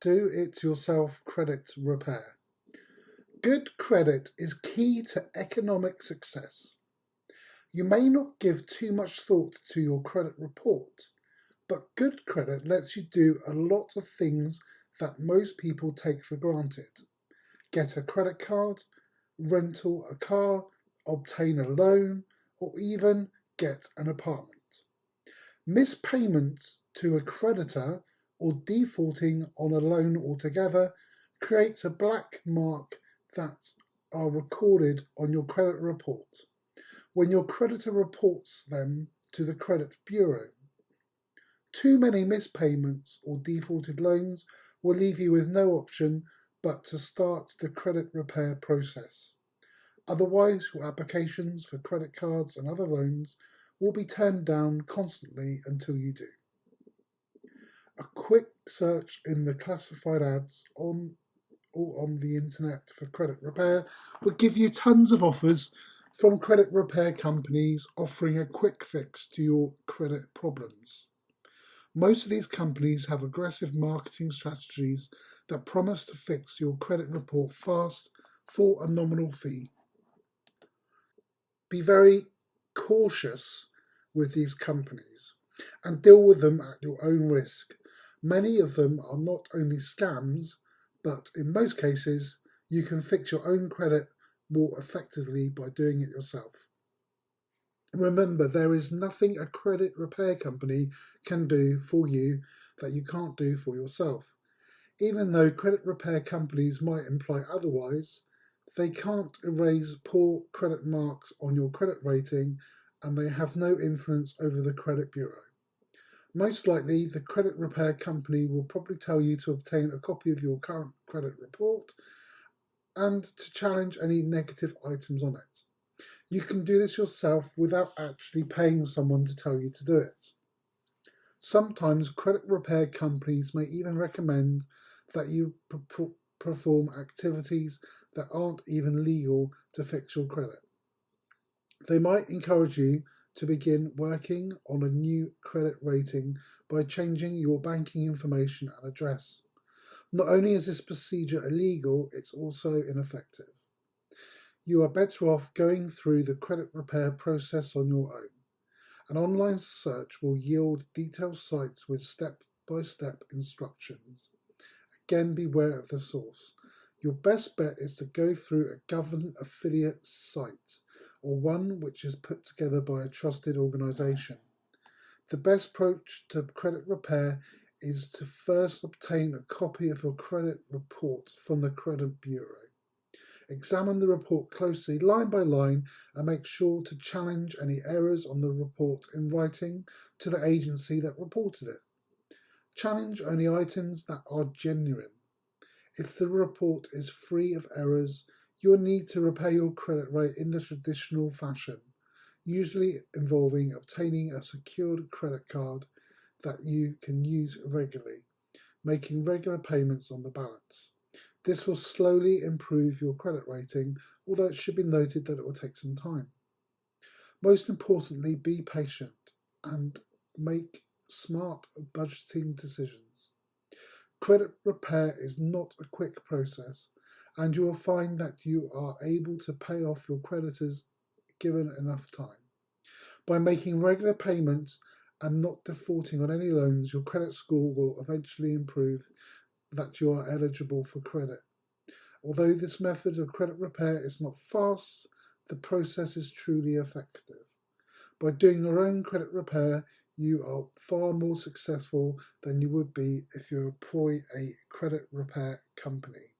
Do-it-yourself credit repair. Good credit is key to economic success. You may not give too much thought to your credit report, but good credit lets you do a lot of things that most people take for granted. Get a credit card, rental a car, obtain a loan, or even get an apartment. Missed payments to a creditor or defaulting on a loan altogether creates a black mark that are recorded on your credit report when your creditor reports them to the credit bureau. Too many missed payments or defaulted loans will leave you with no option but to start the credit repair process. Otherwise, your applications for credit cards and other loans will be turned down constantly until you do. A quick search in the classified ads on the internet for credit repair will give you tons of offers from credit repair companies offering a quick fix to your credit problems. Most of these companies have aggressive marketing strategies that promise to fix your credit report fast for a nominal fee. Be very cautious with these companies and deal with them at your own risk. Many of them are not only scams, but in most cases, you can fix your own credit more effectively by doing it yourself. Remember, there is nothing a credit repair company can do for you that you can't do for yourself. Even though credit repair companies might imply otherwise, they can't erase poor credit marks on your credit rating and they have no influence over the credit bureau. Most likely, the credit repair company will probably tell you to obtain a copy of your current credit report and to challenge any negative items on it. You can do this yourself without actually paying someone to tell you to do it. Sometimes credit repair companies may even recommend that you perform activities that aren't even legal to fix your credit. They might encourage you to begin working on a new credit rating by changing your banking information and address. Not only is this procedure illegal, it's also ineffective. You are better off going through the credit repair process on your own. An online search will yield detailed sites with step-by-step instructions. Again, beware of the source. Your best bet is to go through a government affiliate site or one which is put together by a trusted organisation. The best approach to credit repair is to first obtain a copy of your credit report from the credit bureau. Examine the report closely, line by line, and make sure to challenge any errors on the report in writing to the agency that reported it. Challenge only items that are genuine. If the report is free of errors, you will need to repay your credit rate in the traditional fashion, usually involving obtaining a secured credit card that you can use regularly, making regular payments on the balance. This will slowly improve your credit rating, although it should be noted that it will take some time. Most importantly, be patient and make smart budgeting decisions. Credit repair is not a quick process, and you will find that you are able to pay off your creditors given enough time. By making regular payments and not defaulting on any loans, your credit score will eventually improve that you are eligible for credit. Although this method of credit repair is not fast, the process is truly effective. By doing your own credit repair, you are far more successful than you would be if you employ a credit repair company.